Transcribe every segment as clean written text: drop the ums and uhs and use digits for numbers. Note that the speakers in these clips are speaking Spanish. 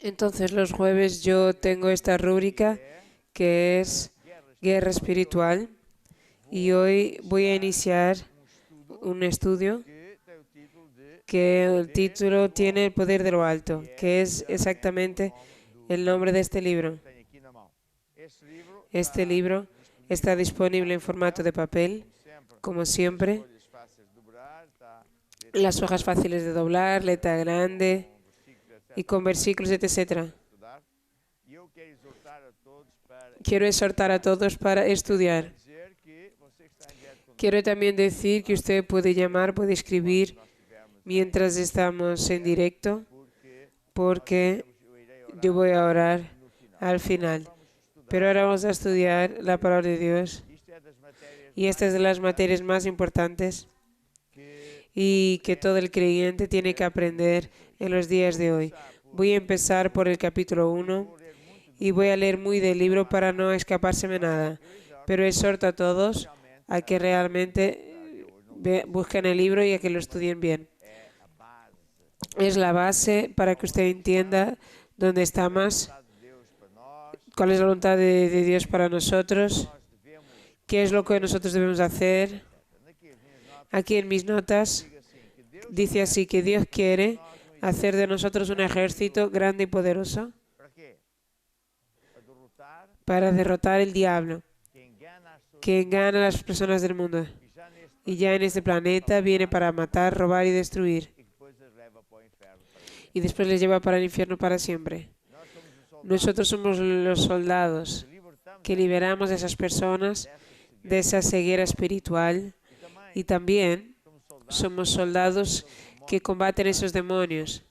Entonces, los jueves yo tengo esta rúbrica que es Guerra Espiritual y hoy voy a iniciar un estudio que el título tiene el poder de lo alto, que es exactamente el nombre de este libro. Este libro está disponible en formato de papel, como siempre. Las hojas fáciles de doblar, letra grande y con versículos, etc. Quiero exhortar a todos para estudiar. Quiero también decir que usted puede llamar, puede escribir mientras estamos en directo, porque yo voy a orar al final. Pero ahora vamos a estudiar la palabra de Dios. Y esta es de las materias más importantes y que todo el creyente tiene que aprender en los días de hoy. Voy a empezar por el capítulo 1 y voy a leer muy del libro para no escapárseme nada. Pero exhorto a todos a que realmente busquen el libro y a que lo estudien bien. Es la base para que usted entienda dónde estamos, cuál es la voluntad de Dios para nosotros, qué es lo que nosotros debemos hacer. Aquí en mis notas dice así que Dios quiere hacer de nosotros un ejército grande y poderoso para derrotar el diablo, que engana a las personas del mundo. Y ya en este planeta viene para matar, robar y destruir. Y después les lleva para el infierno para siempre. Nosotros somos los soldados que liberamos a esas personas de esa ceguera espiritual y también somos soldados que combaten esos demonios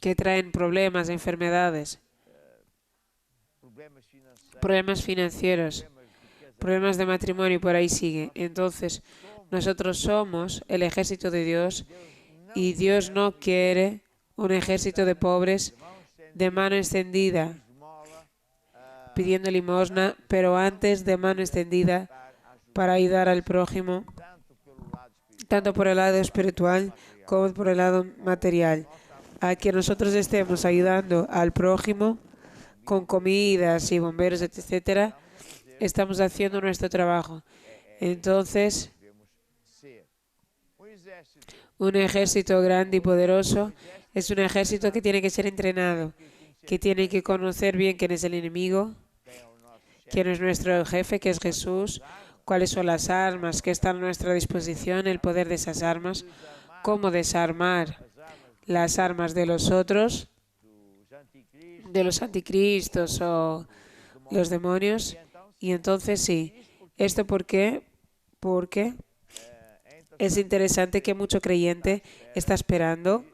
que traen problemas, enfermedades, problemas financieros, problemas de matrimonio y por ahí sigue. Entonces, nosotros somos el ejército de Dios y Dios no quiere un ejército de pobres de mano extendida pidiendo limosna, pero antes de mano extendida para ayudar al prójimo, tanto por el lado espiritual como por el lado material. A que nosotros estemos ayudando al prójimo con comidas y bomberos, etcétera, estamos haciendo nuestro trabajo. Entonces, un ejército grande y poderoso es un ejército que tiene que ser entrenado, que tiene que conocer bien quién es el enemigo, quién es nuestro jefe, que es Jesús, cuáles son las armas que están a nuestra disposición, el poder de esas armas, cómo desarmar las armas de los otros, de los anticristos o los demonios. Y entonces sí, ¿esto por qué? Porque es interesante que mucho creyente está esperando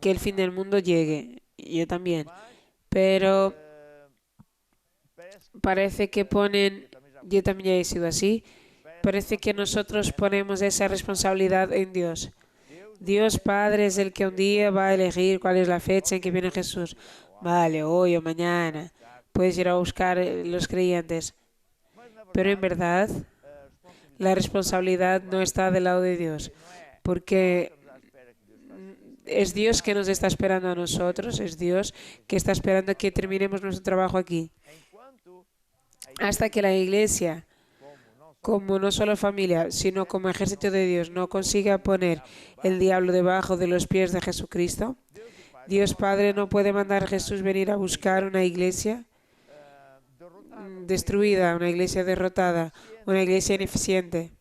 que el fin del mundo llegue. Yo también. Pero parece que ponen, yo también he sido así, parece que nosotros ponemos esa responsabilidad en Dios. Dios Padre es el que un día va a elegir cuál es la fecha en que viene Jesús. Vale, hoy o mañana. Puedes ir a buscar los creyentes. Pero en verdad, la responsabilidad no está del lado de Dios. Porque es Dios que nos está esperando a nosotros. Es Dios que está esperando que terminemos nuestro trabajo aquí. Hasta que la iglesia, como no solo familia, sino como ejército de Dios, no consiga poner el diablo debajo de los pies de Jesucristo, Dios Padre no puede mandar a Jesús venir a buscar una iglesia destruida, una iglesia derrotada, una iglesia ineficiente,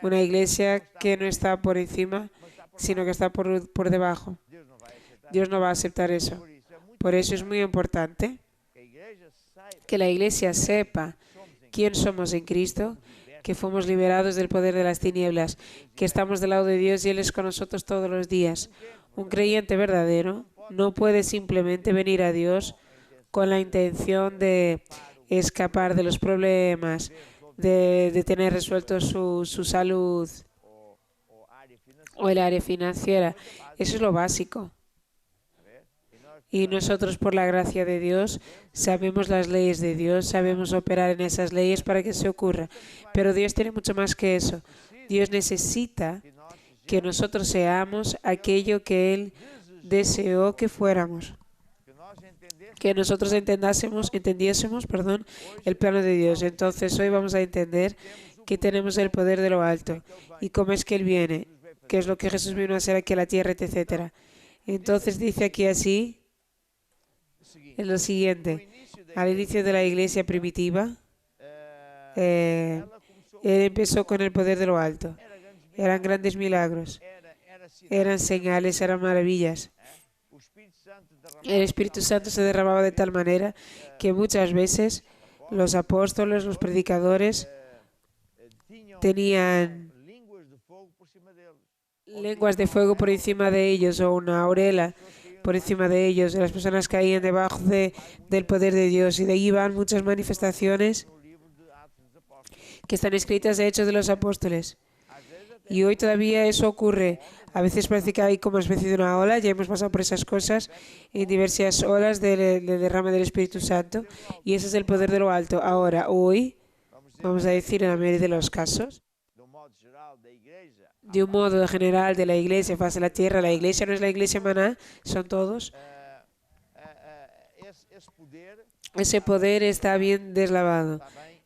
una iglesia que no está por encima, sino que está por debajo. Dios no va a aceptar eso. Por eso es muy importante que la iglesia sepa quién somos en Cristo, que fuimos liberados del poder de las tinieblas, que estamos del lado de Dios y Él es con nosotros todos los días. Un creyente verdadero no puede simplemente venir a Dios con la intención de escapar de los problemas, de tener resuelto su salud o el área financiera. Eso es lo básico. Y nosotros, por la gracia de Dios, sabemos las leyes de Dios, sabemos operar en esas leyes para que se ocurra. Pero Dios tiene mucho más que eso. Dios necesita que nosotros seamos aquello que Él deseó que fuéramos, que nosotros entendiésemos, el plano de Dios. Entonces hoy vamos a entender que tenemos el poder de lo alto y cómo es que Él viene, qué es lo que Jesús vino a hacer aquí a la tierra, etc. Entonces dice aquí así, en lo siguiente, al inicio de la iglesia primitiva, Él empezó con el poder de lo alto. Eran grandes milagros, eran señales, eran maravillas. El Espíritu Santo se derramaba de tal manera que muchas veces los apóstoles, los predicadores, tenían lenguas de fuego por encima de ellos o una aureola por encima de ellos. Las personas caían debajo del poder de Dios, y de ahí van muchas manifestaciones que están escritas de Hechos de los Apóstoles. Y hoy todavía eso ocurre. A veces parece que hay como una especie de una ola. Ya hemos pasado por esas cosas en diversas olas de derrame del Espíritu Santo. Y ese es el poder de lo alto. Ahora, hoy, vamos a decir en la mayoría de los casos, de un modo general de la iglesia, faz de la tierra, la iglesia no es la iglesia maná, son todos. Ese poder está bien deslavado,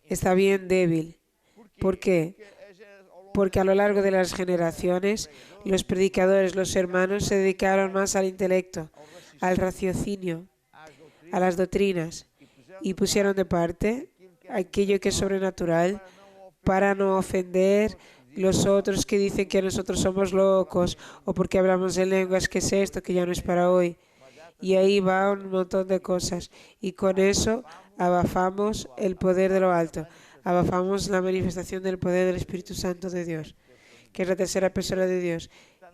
está bien débil. ¿Por qué? Porque a lo largo de las generaciones, los predicadores, los hermanos, se dedicaron más al intelecto, al raciocinio, a las doctrinas, y pusieron de parte aquello que es sobrenatural para no ofender los otros que dicen que nosotros somos locos, o porque hablamos en lenguas, que es esto, que ya no es para hoy. Y ahí va un montón de cosas. Y con eso abafamos el poder de lo alto. Abafamos la manifestación del poder del Espíritu Santo de Dios, que es la tercera persona de Dios.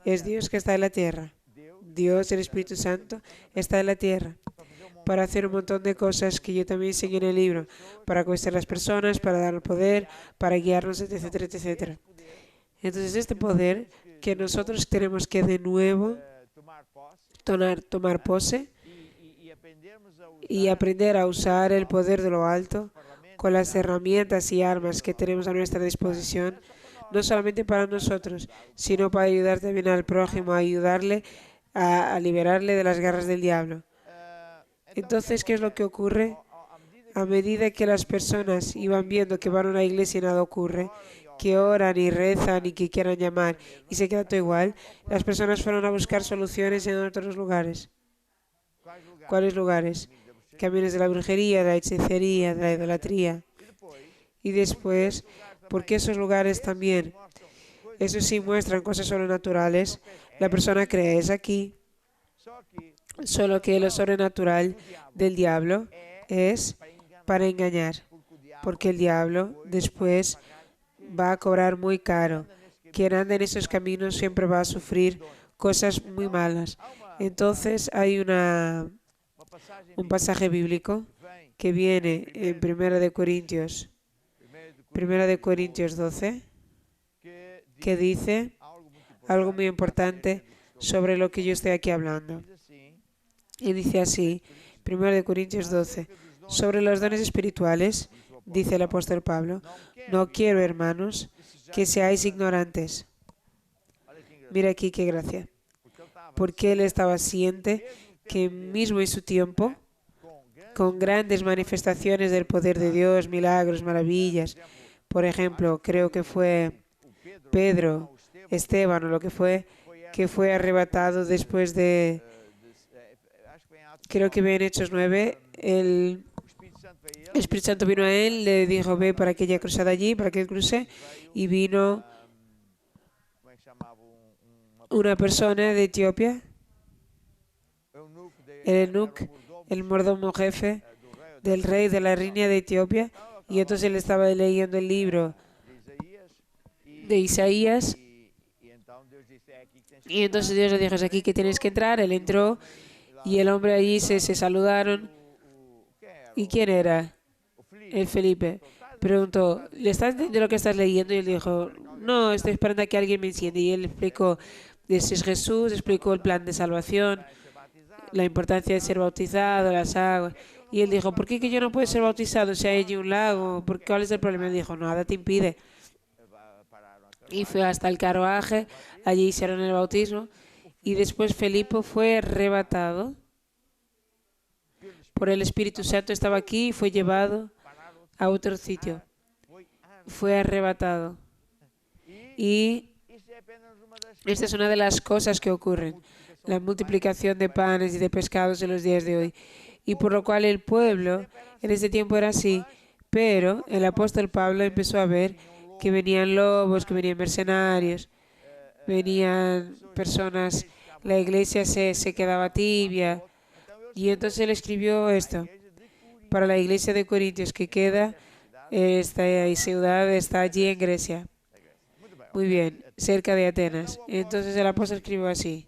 Es Dios que está en la tierra. Dios, el Espíritu Santo, está en la tierra para hacer un montón de cosas que yo también enseñé en el libro, para convencer a las personas, para dar poder, para guiarnos, etcétera, etcétera. Entonces este poder que nosotros tenemos que de nuevo tomar pose y aprender a usar el poder de lo alto con las herramientas y armas que tenemos a nuestra disposición, no solamente para nosotros, sino para ayudar también al prójimo, a ayudarle a liberarle de las garras del diablo. Entonces, ¿qué es lo que ocurre? A medida que las personas iban viendo que van a una iglesia y nada ocurre, que oran y rezan y que quieran llamar y se queda todo igual, las personas fueron a buscar soluciones en otros lugares. ¿Cuáles lugares? Caminos de la brujería, de la hechicería, de la idolatría. Y después, porque esos lugares también, eso sí muestran cosas sobrenaturales, la persona cree, es aquí. Solo que lo sobrenatural del diablo es para engañar, porque el diablo después va a cobrar muy caro. Quien anda en esos caminos siempre va a sufrir cosas muy malas. Entonces hay un pasaje bíblico que viene en 1 Corintios 12, que dice algo muy importante sobre lo que yo estoy aquí hablando. Y dice así, 1 Corintios 12, sobre los dones espirituales, dice el apóstol Pablo, no quiero, hermanos, que seáis ignorantes. Mira aquí qué gracia. Porque él estaba consciente que mismo en su tiempo, con grandes manifestaciones del poder de Dios, milagros, maravillas, por ejemplo, creo que fue Pedro, Esteban o lo que fue arrebatado después de, creo que en Hechos 9, el Espíritu Santo vino a él, le dijo, ve para que haya cruzado allí, para que cruce, y vino una persona de Etiopía, el eunuco, el mordomo jefe del rey de la reina de Etiopía, y entonces él estaba leyendo el libro de Isaías, y entonces Dios le dijo, es aquí que tienes que entrar. Él entró, y el hombre allí se saludaron. ¿Y quién era? El Felipe. Preguntó, ¿le estás entendiendo lo que estás leyendo? Y él dijo, no, estoy esperando a que alguien me encienda. Y él explicó, ese es Jesús, explicó el plan de salvación, la importancia de ser bautizado, las aguas. Y él dijo, ¿por qué que yo no puedo ser bautizado si hay allí un lago? ¿Cuál es el problema? Él dijo, nada te impide. Y fue hasta el carruaje, allí hicieron el bautismo. Y después Felipe fue arrebatado por el Espíritu Santo, estaba aquí y fue llevado a otro sitio. Fue arrebatado. Y esta es una de las cosas que ocurren, la multiplicación de panes y de pescados en los días de hoy. Y por lo cual el pueblo en ese tiempo era así. Pero el apóstol Pablo empezó a ver que venían lobos, que venían mercenarios, venían personas, la iglesia se quedaba tibia. Y entonces él escribió esto para la iglesia de Corintios, que queda, esta ciudad está allí en Grecia. Muy bien, cerca de Atenas. Entonces el apóstol escribió así: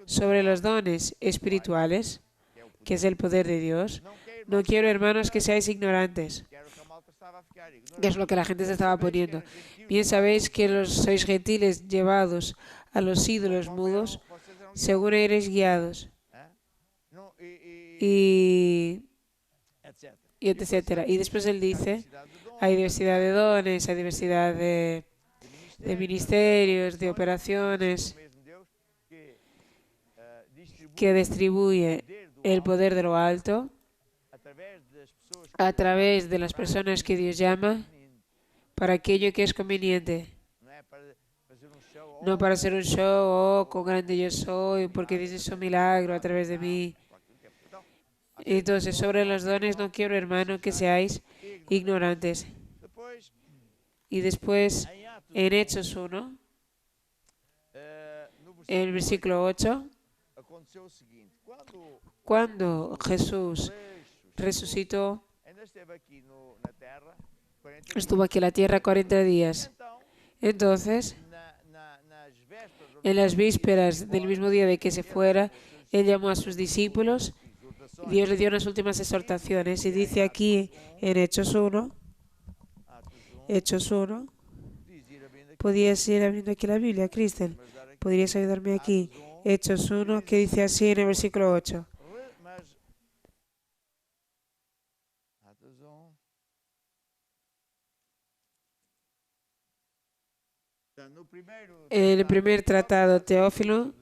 sobre los dones espirituales, que es el poder de Dios, no quiero, hermanos, que seáis ignorantes. Que es lo que la gente se estaba poniendo. Bien sabéis que sois gentiles llevados a los ídolos mudos, según eres guiados. Y etcétera. Y después él dice, hay diversidad de dones, hay diversidad de ministerios, de operaciones, que distribuye el poder de lo alto a través de las personas que Dios llama para aquello que es conveniente. No para hacer un show, con grande yo soy, porque dices un milagro a través de mí. Entonces, sobre los dones no quiero, hermano, que seáis ignorantes. Y después, en Hechos 1, en el versículo 8, cuando Jesús resucitó, estuvo aquí en la tierra 40 días. Entonces, en las vísperas del mismo día de que se fuera, Él llamó a sus discípulos. Dios le dio unas últimas exhortaciones y dice aquí en Hechos 1, podrías ir abriendo aquí la Biblia, Cristel, podrías ayudarme aquí. Hechos 1, que dice así en el versículo 8. En el primer tratado, Teófilo,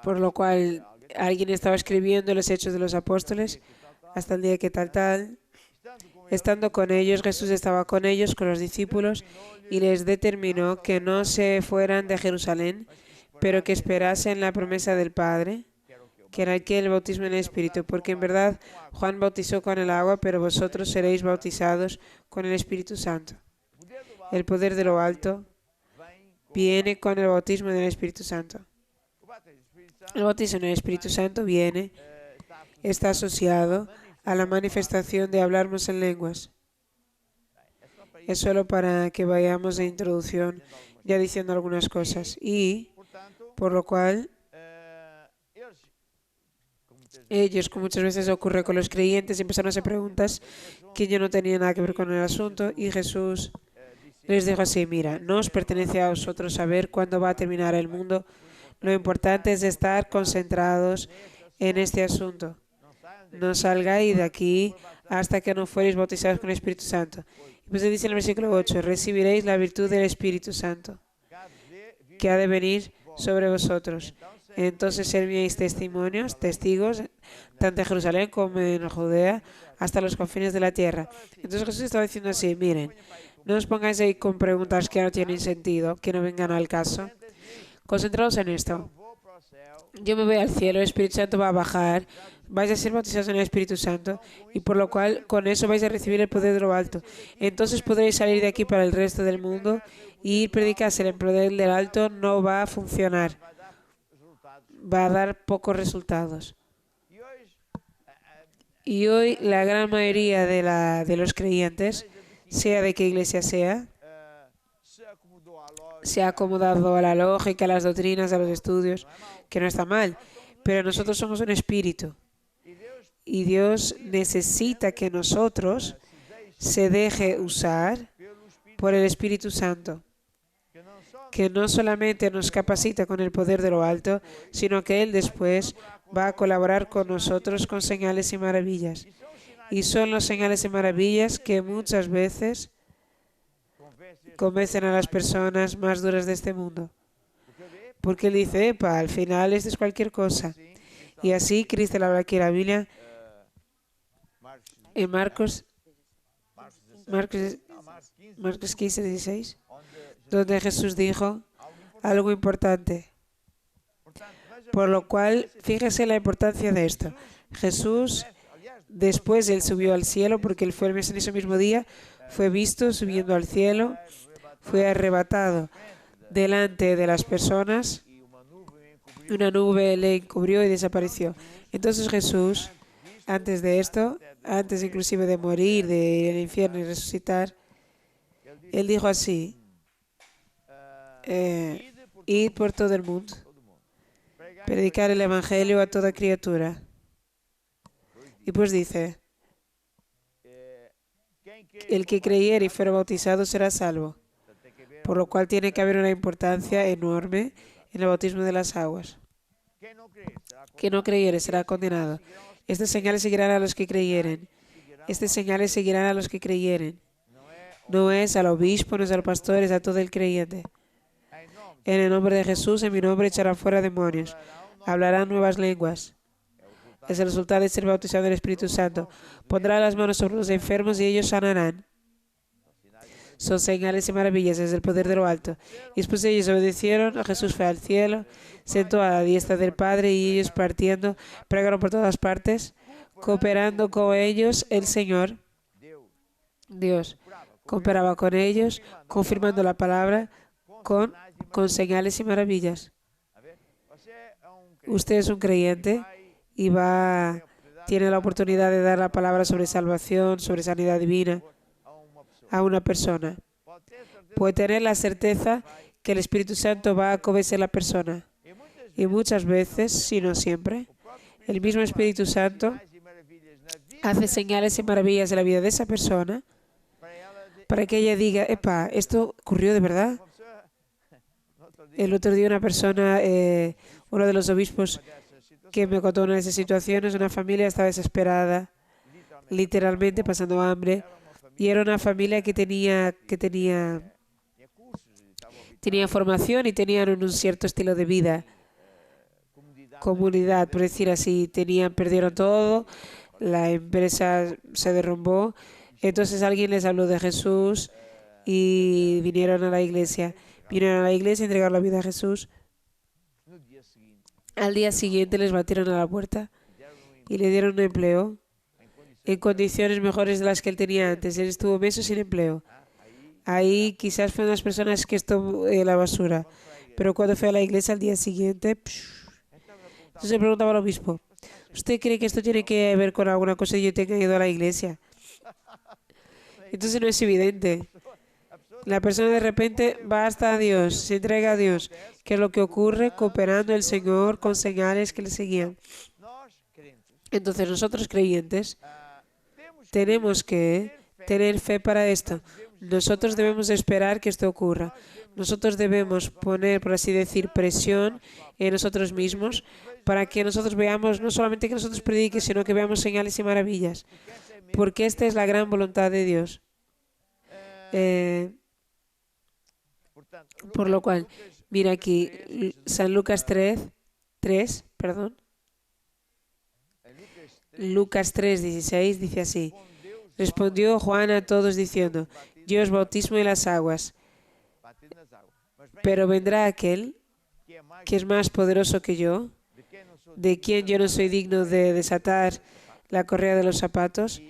por lo cual alguien estaba escribiendo los Hechos de los Apóstoles hasta el día que tal. Estando con ellos, Jesús estaba con ellos, con los discípulos, y les determinó que no se fueran de Jerusalén, pero que esperasen la promesa del Padre, que era aquel bautismo en el Espíritu, porque en verdad Juan bautizó con el agua, pero vosotros seréis bautizados con el Espíritu Santo. El poder de lo alto viene con el bautismo en el Espíritu Santo. El bautismo en el Espíritu Santo está asociado a la manifestación de hablarnos en lenguas. Es solo para que vayamos de introducción ya diciendo algunas cosas. Y, por lo cual, ellos, como muchas veces ocurre con los creyentes, empezaron a hacer preguntas que ya no tenían nada que ver con el asunto, y Jesús les dijo así: mira, no os pertenece a vosotros saber cuándo va a terminar el mundo. Lo importante es estar concentrados en este asunto. No salgáis de aquí hasta que no fuereis bautizados con el Espíritu Santo. Y pues dice en el versículo 8, recibiréis la virtud del Espíritu Santo, que ha de venir sobre vosotros. Entonces seréis testigos, tanto en Jerusalén como en Judea, hasta los confines de la tierra. Entonces Jesús estaba diciendo así: miren, no os pongáis ahí con preguntas que no tienen sentido, que no vengan al caso. Concentrados en esto. Yo me voy al cielo, el Espíritu Santo va a bajar, vais a ser bautizados en el Espíritu Santo, y por lo cual con eso vais a recibir el poder de lo alto. Entonces podréis salir de aquí para el resto del mundo y predicarse. El poder del alto no va a funcionar, va a dar pocos resultados. Y hoy la gran mayoría de los creyentes, sea de qué iglesia sea, se ha acomodado a la lógica, a las doctrinas, a los estudios, que no está mal, pero nosotros somos un espíritu y Dios necesita que nosotros se deje usar por el Espíritu Santo, que no solamente nos capacita con el poder de lo alto, sino que Él después va a colaborar con nosotros con señales y maravillas. Y son las señales y maravillas que muchas veces convencen a las personas más duras de este mundo. Porque él dice, epa, al final esto es cualquier cosa. Y así Cristo habla aquí en la Biblia, en Marcos 15, 16, donde Jesús dijo algo importante. Por lo cual, fíjese la importancia de esto. Jesús, después él subió al cielo, porque él fue en ese mismo día, fue visto subiendo al cielo, fue arrebatado delante de las personas, una nube le encubrió y desapareció. Entonces Jesús, antes de esto, antes inclusive de morir, de ir al infierno y resucitar, él dijo así, id por todo el mundo, predicar el Evangelio a toda criatura. Y pues dice, el que creyere y fuera bautizado será salvo, por lo cual tiene que haber una importancia enorme en el bautismo de las aguas. Que no creyere será condenado. Estas señales seguirán a los que creyeren. Estas señales seguirán a los que creyeren. No es al obispo, no es al pastor, es a todo el creyente. En el nombre de Jesús, en mi nombre echarán fuera demonios. Hablarán nuevas lenguas. Es el resultado de ser bautizado en el Espíritu Santo. Pondrá las manos sobre los enfermos y ellos sanarán. Son señales y maravillas desde el poder de lo alto. Y después ellos obedecieron, Jesús fue al cielo, sentó a la diestra del Padre y ellos partiendo, pregaron por todas partes, cooperando con ellos el Señor. Dios cooperaba con ellos, confirmando la palabra con señales y maravillas. Usted es un creyente y tiene la oportunidad de dar la palabra sobre salvación, sobre sanidad divina a una persona. Puede tener la certeza que el Espíritu Santo va a convencer a la persona. Y muchas veces, si no siempre, el mismo Espíritu Santo hace señales y maravillas en la vida de esa persona para que ella diga, epa, ¿esto ocurrió de verdad? El otro día una persona, uno de los obispos que me contó una de esas situaciones, una familia estaba desesperada, literalmente pasando hambre, y era una familia que tenía formación y tenían un cierto estilo de vida, comunidad, por decir así, perdieron todo, la empresa se derrumbó, entonces alguien les habló de Jesús y vinieron a la iglesia, entregaron la vida a Jesús. Al día siguiente les batieron a la puerta y le dieron un empleo en condiciones mejores de las que él tenía antes. Él estuvo meses sin empleo. Ahí quizás fue una de las personas que estuvo en la basura. Pero cuando fue a la iglesia al día siguiente, entonces le preguntaba al obispo, ¿usted cree que esto tiene que ver con alguna cosa que yo tenga ido a la iglesia? Entonces no es evidente. La persona de repente va hasta Dios, se entrega a Dios, que es lo que ocurre cooperando el Señor con señales que le seguían. Entonces nosotros creyentes tenemos que tener fe para esto. Nosotros debemos esperar que esto ocurra. Nosotros debemos poner, por así decir, presión en nosotros mismos para que nosotros veamos, no solamente que nosotros prediquemos, sino que veamos señales y maravillas. Porque esta es la gran voluntad de Dios. Por lo cual, mira aquí, San Lucas 3, Lucas 3:16 dice así, respondió Juan a todos diciendo, yo os bautismo en las aguas, pero vendrá aquel que es más poderoso que yo, de quien yo no soy digno de desatar la correa de los zapatos,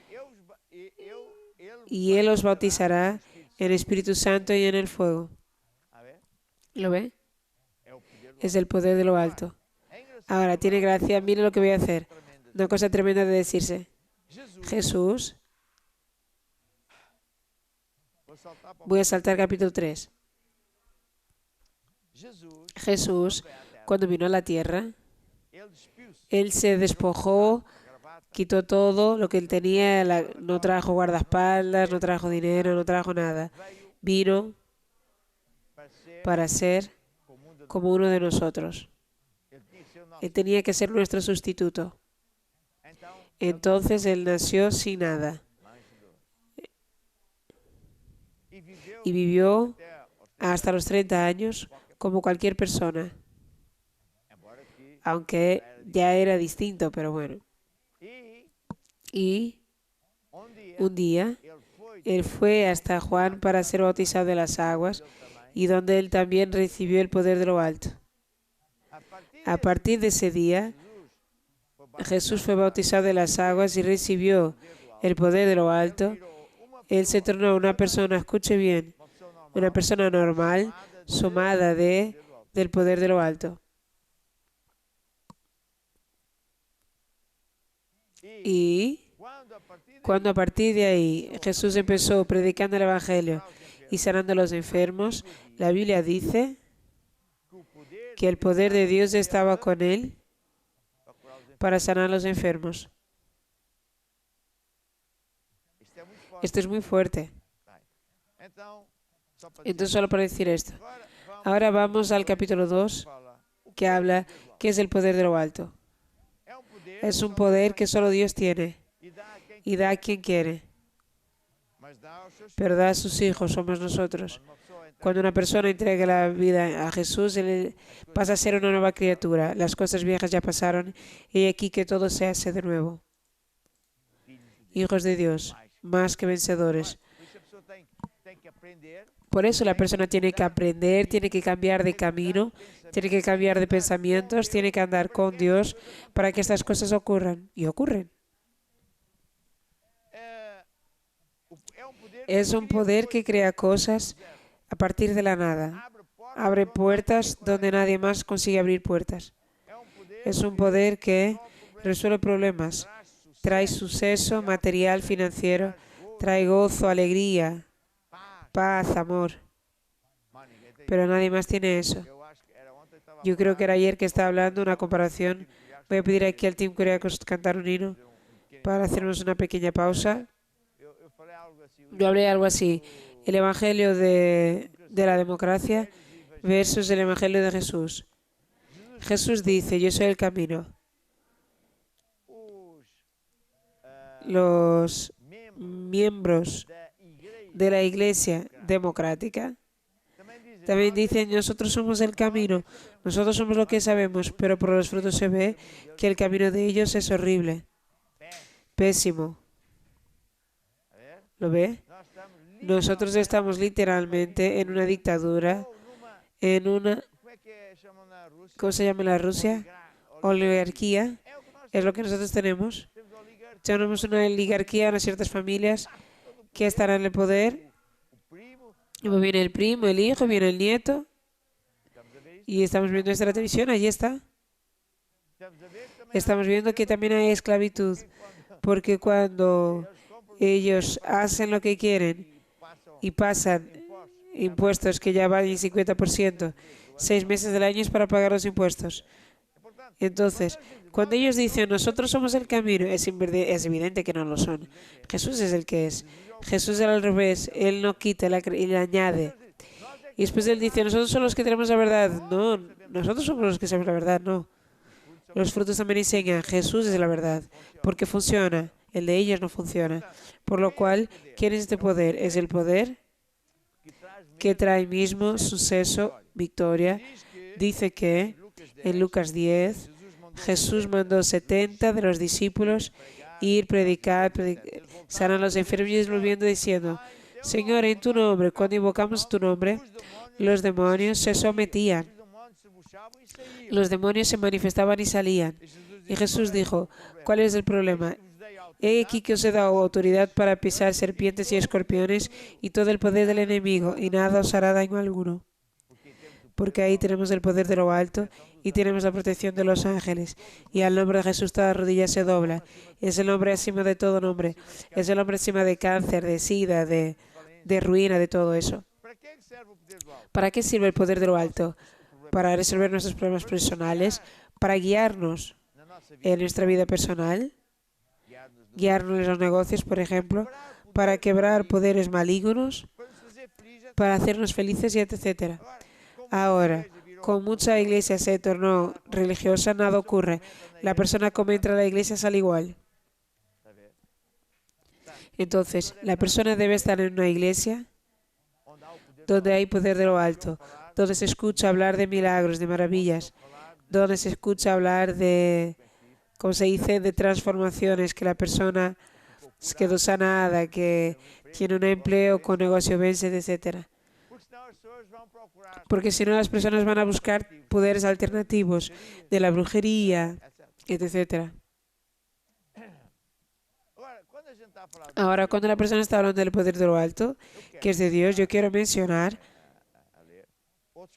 y él os bautizará en el Espíritu Santo y en el fuego. ¿Lo ve? Es el poder de lo alto. Ahora, tiene gracia, mire lo que voy a hacer. Una cosa tremenda de decirse. Jesús. Voy a saltar capítulo 3. Jesús, cuando vino a la tierra, él se despojó, quitó todo lo que él tenía, no trajo guardaespaldas, no trajo dinero, no trajo nada. Vino para ser como uno de nosotros. Él tenía que ser nuestro sustituto. Entonces él nació sin nada. y vivió hasta los 30 años como cualquier persona, aunque ya era distinto, pero bueno. Y un día él fue hasta Juan para ser bautizado de las aguas y donde él también recibió el poder de lo alto. A partir de ese día, Jesús fue bautizado de las aguas y recibió el poder de lo alto. Él se tornó una persona, escuche bien, una persona normal, sumada del poder de lo alto. Y cuando a partir de ahí Jesús empezó predicando el Evangelio y sanando a los enfermos, la Biblia dice que el poder de Dios estaba con él para sanar a los enfermos. Esto es muy fuerte. Entonces, solo para decir esto. Ahora vamos al capítulo 2, que habla qué es el poder de lo alto. Es un poder que solo Dios tiene y da a quien quiere, pero da a sus hijos, somos nosotros. Cuando una persona entrega la vida a Jesús, él pasa a ser una nueva criatura. Las cosas viejas ya pasaron y aquí que todo se hace de nuevo. Hijos de Dios, más que vencedores. Por eso la persona tiene que aprender, tiene que cambiar de camino, tiene que cambiar de pensamientos, tiene que andar con Dios para que estas cosas ocurran. Y ocurren. Es un poder que crea cosas a partir de la nada. Abre puertas donde nadie más consigue abrir puertas. Es un poder que resuelve problemas. Trae suceso material, financiero. Trae gozo, alegría, paz, amor. Pero nadie más tiene eso. Yo creo que era ayer que estaba hablando una comparación. Voy a pedir aquí al Team Corea cantar un himno para hacernos una pequeña pausa. Yo hablé algo así. El Evangelio de la democracia versus el Evangelio de Jesús. Jesús dice, yo soy el camino. Los miembros de la Iglesia democrática también dicen, nosotros somos el camino, nosotros somos lo que sabemos, pero por los frutos se ve que el camino de ellos es horrible, pésimo. ¿Lo ve? Nosotros estamos literalmente en una dictadura, en una, ¿cómo se llama en la Rusia? Oligarquía. Es lo que nosotros tenemos. Tenemos una oligarquía, unas ciertas familias que están en el poder. Y viene el primo, el hijo, viene el nieto. Y estamos viendo esta televisión, allí está. Estamos viendo que también hay esclavitud. Porque cuando ellos hacen lo que quieren y pasan impuestos que ya van en 50%, 6 meses del año es para pagar los impuestos. Entonces, cuando ellos dicen, nosotros somos el camino, es evidente que no lo son. Jesús es el que es. Jesús era al revés. Él no quita, él añade. Y después él dice, nosotros somos los que tenemos la verdad. No, nosotros somos los que sabemos la verdad. No. Los frutos también enseñan, Jesús es la verdad. Porque funciona. El de ellos no funciona. Por lo cual, ¿quién es este poder? Es el poder que trae mismo suceso, victoria. Dice que en Lucas 10, Jesús mandó 70 de los discípulos ir predicar, sanar a los enfermos y volviendo diciendo, Señor, en tu nombre, cuando invocamos tu nombre, los demonios se sometían. Los demonios se manifestaban y salían. Y Jesús dijo, ¿cuál es el problema? He aquí que os he dado autoridad para pisar serpientes y escorpiones y todo el poder del enemigo, y nada os hará daño alguno. Porque ahí tenemos el poder de lo alto y tenemos la protección de los ángeles. Y al nombre de Jesús toda rodilla se dobla. Es el nombre encima de todo nombre. Es el nombre encima de cáncer, de sida, de ruina, de todo eso. ¿Para qué sirve el poder de lo alto? Para resolver nuestros problemas personales, para guiarnos en nuestra vida personal, guiarnos en los negocios, por ejemplo, para quebrar poderes malignos, para hacernos felices y etc. Ahora, como mucha iglesia se tornó religiosa, nada ocurre. La persona como entra a la iglesia sale igual. Entonces, la persona debe estar en una iglesia donde hay poder de lo alto, donde se escucha hablar de milagros, de maravillas, donde se escucha hablar de, como se dice, de transformaciones, que la persona quedó sanada, que tiene un empleo con negocio vence, etc. Porque si no, las personas van a buscar poderes alternativos de la brujería, etc. Ahora, cuando la persona está hablando del poder de lo alto, que es de Dios, yo quiero mencionar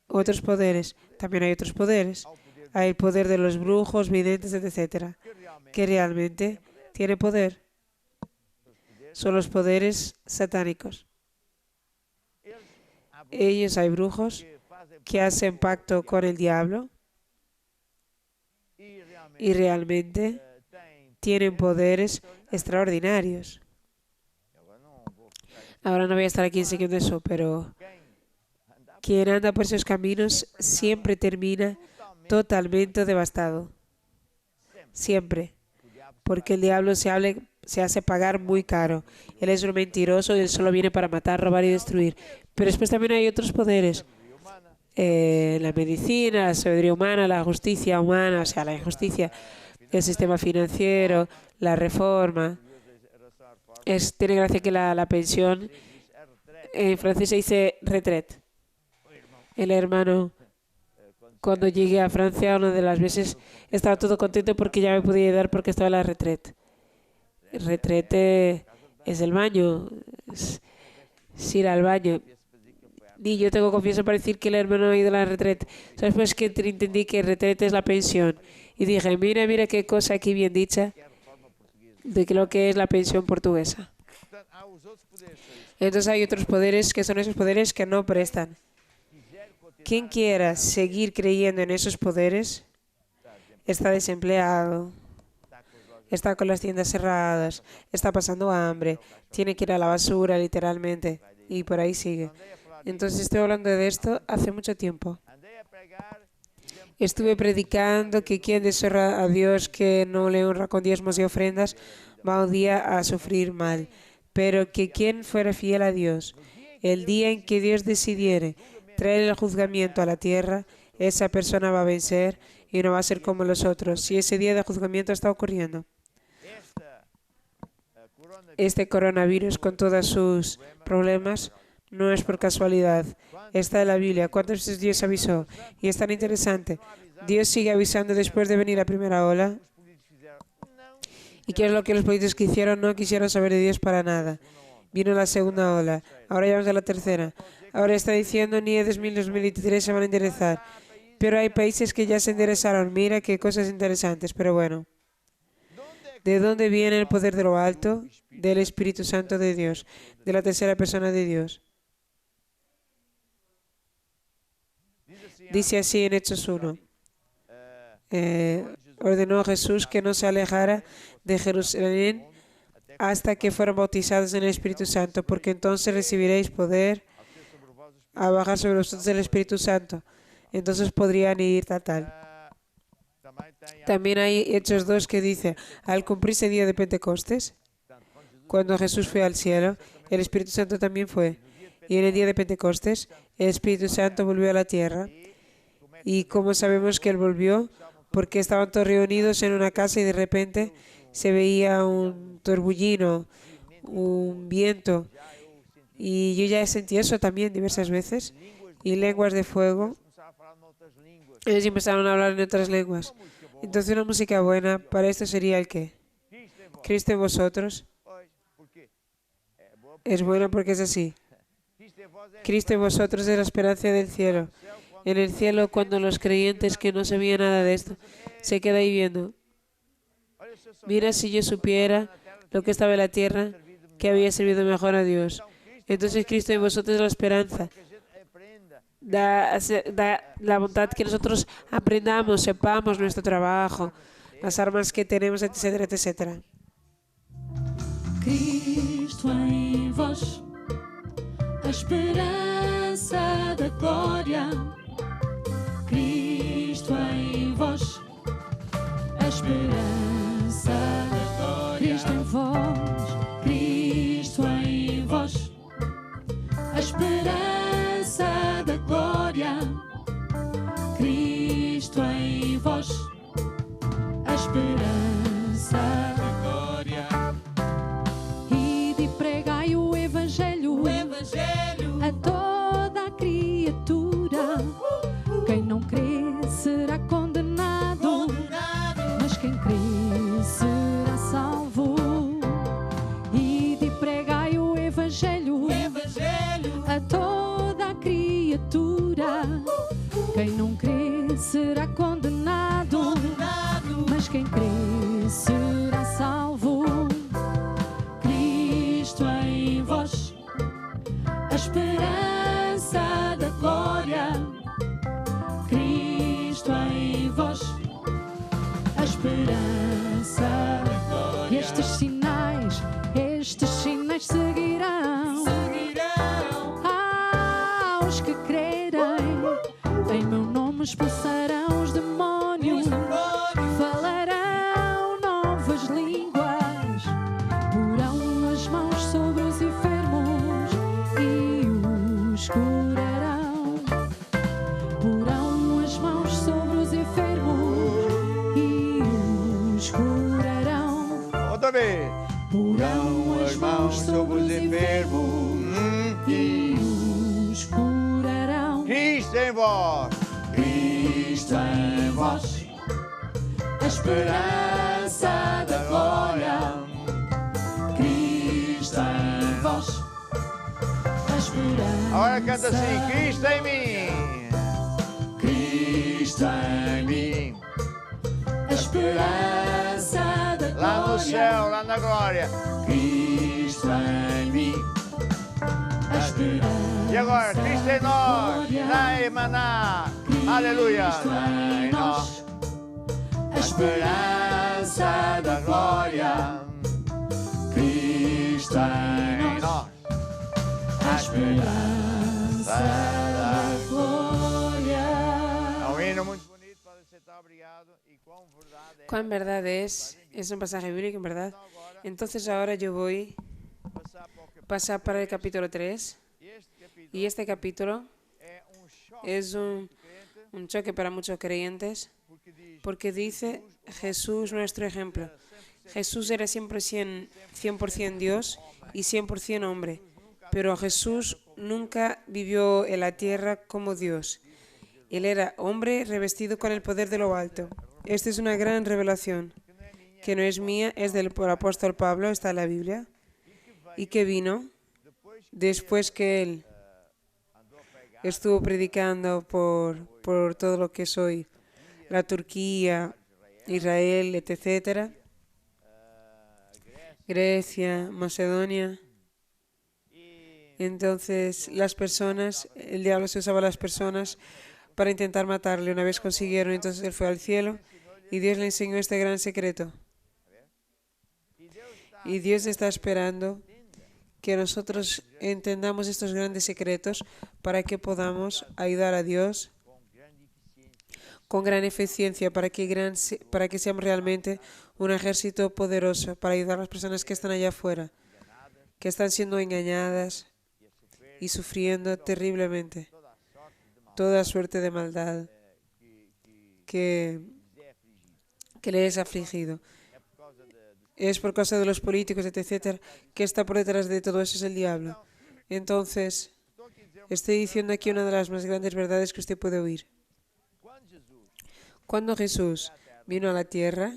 otros poderes. También hay otros poderes. Hay el poder de los brujos, videntes, etc. Que realmente tiene poder. Son los poderes satánicos. Ellos hay brujos que hacen pacto con el diablo y realmente tienen poderes extraordinarios. Ahora no voy a estar aquí enseñando eso, pero quien anda por esos caminos siempre termina totalmente devastado. Siempre. Porque el diablo se hace pagar muy caro. Él es un mentiroso y él solo viene para matar, robar y destruir. Pero después también hay otros poderes. La medicina, la sabiduría humana, la justicia humana, o sea, la injusticia, el sistema financiero, la reforma. Tiene gracia que la pensión, en francés se dice retraite. El hermano, cuando llegué a Francia, una de las veces estaba todo contento porque ya me podía ayudar porque estaba en la retraite. Retrete es el baño, es ir al baño. Y yo tengo confianza para decir que el hermano ha ido a la retrete. Después que entendí que retrete es la pensión. Y dije, mira qué cosa aquí bien dicha de lo que es la pensión portuguesa. Entonces hay otros poderes que son esos poderes que no prestan. Quien quiera seguir creyendo en esos poderes está desempleado, está con las tiendas cerradas, está pasando hambre, tiene que ir a la basura literalmente y por ahí sigue. Entonces estoy hablando de esto hace mucho tiempo. Estuve predicando que quien deshonra a Dios, que no le honra con diezmos y ofrendas, va un día a sufrir mal. Pero que quien fuera fiel a Dios, el día en que Dios decidiere traer el juzgamiento a la tierra, esa persona va a vencer y no va a ser como los otros. Y ese día de juzgamiento está ocurriendo. Este coronavirus, con todos sus problemas, no es por casualidad. Está en la Biblia. ¿Cuántas veces Dios avisó? Y es tan interesante. Dios sigue avisando después de venir la primera ola. ¿Y qué es lo que los políticos que hicieron? No quisieron saber de Dios para nada. Vino la segunda ola. Ahora ya vamos a la tercera. Ahora está diciendo ni en 2023 se van a enderezar. Pero hay países que ya se enderezaron. Mira qué cosas interesantes. Pero bueno. ¿De dónde viene el poder de lo alto? Del Espíritu Santo de Dios. De la tercera persona de Dios. Dice así en Hechos 1. Ordenó a Jesús que no se alejara de Jerusalén hasta que fueran bautizados en el Espíritu Santo, porque entonces recibiréis poder a bajar sobre vosotros el Espíritu Santo. Entonces podrían ir tal. También hay Hechos 2 que dice, al cumplirse el día de Pentecostés, cuando Jesús fue al cielo, el Espíritu Santo también fue. Y en el día de Pentecostés, el Espíritu Santo volvió a la tierra. ¿Y cómo sabemos que Él volvió? Porque estaban todos reunidos en una casa y de repente se veía un torbellino, un viento. Y yo ya sentí eso también diversas veces. Y lenguas de fuego. Ellos empezaron a hablar en otras lenguas. Entonces una música buena para esto sería el qué. Cristo en vosotros. Es bueno porque es así. Cristo en vosotros es la esperanza del cielo. En el cielo, cuando los creyentes que no sabían nada de esto, se quedan ahí viendo. Mira, si yo supiera lo que estaba en la tierra, que había servido mejor a Dios. Entonces Cristo en vosotros es la esperanza. Da la voluntad que nosotros aprendamos, sepamos nuestro trabajo, las armas que tenemos, etcétera, etcétera. Cristo em vós, a esperança da glória. Cristo em vós, a esperança da glória. Cristo em vós, Cristo em vós, a esperança será salvo. Cristo em vós, a esperança da glória. Cristo em vós, a esperança da glória. E estes sinais seguirão aos que crerem. Em meu nome expulsarão os demónios, falarão novas línguas, porão as mãos sobre os enfermos e os curarão. Porão as mãos sobre os enfermos e os curarão. Outra vez. Porão as mãos sobre os enfermos e os curarão. Cristo em vós. Cristo em vós, a esperança da glória. Cristo em vós, a esperança. Agora canta assim. Cristo em mim. Cristo em mim, a esperança da glória. Lá no céu, lá na glória. Cristo em mim, a esperança. E agora, Cristo em nós. Na emaná. Aleluia. Em nós, a esperança da glória. Cristo em nós, a esperança da glória. É um hino muito bonito para ser obrigado. E quão verdade é. ¿Cuán verdad es un pasaje bíblico, en verdad? Entonces ahora yo voy a pasar para el capítulo 3. Y este capítulo es un choque para muchos creyentes, porque dice Jesús nuestro ejemplo. Jesús era 100% Dios y 100% hombre, pero Jesús nunca vivió en la tierra como Dios. Él era hombre revestido con el poder de lo alto. Esta es una gran revelación, que no es mía, es del apóstol Pablo, está en la Biblia, y que vino después que él estuvo predicando por todo lo que soy, la Turquía, Israel, etcétera, Grecia, Macedonia. Entonces el diablo se usaba a las personas para intentar matarle. Una vez consiguieron, entonces él fue al cielo y Dios le enseñó este gran secreto. Y Dios está esperando que nosotros entendamos estos grandes secretos para que podamos ayudar a Dios con gran eficiencia, para que seamos realmente un ejército poderoso, para ayudar a las personas que están allá afuera, que están siendo engañadas y sufriendo terriblemente toda suerte de maldad que les ha afligido. Es por causa de los políticos, etcétera, que está por detrás de todo eso es el diablo. Entonces, estoy diciendo aquí una de las más grandes verdades que usted puede oír. Cuando Jesús vino a la tierra,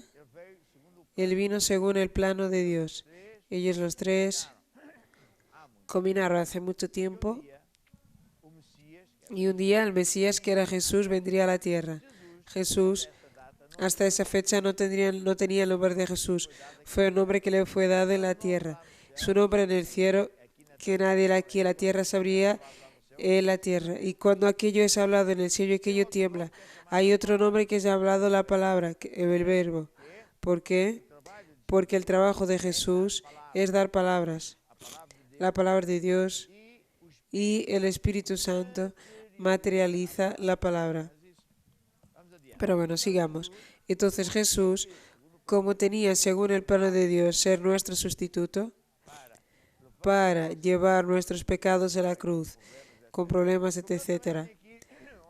Él vino según el plano de Dios. Ellos los tres combinaron hace mucho tiempo y un día el Mesías, que era Jesús, vendría a la tierra. Jesús, hasta esa fecha no tenía el nombre de Jesús. Fue un nombre que le fue dado en la tierra. Su nombre en el cielo, que nadie aquí en la tierra sabría en la tierra. Y cuando aquello es hablado en el cielo, aquello tiembla. Hay otro nombre que es hablado la palabra, el verbo. ¿Por qué? Porque el trabajo de Jesús es dar palabras. La palabra de Dios y el Espíritu Santo materializa la palabra. Pero bueno, sigamos. Entonces Jesús, como tenía según el plano de Dios ser nuestro sustituto, para llevar nuestros pecados a la cruz, con problemas, etcétera,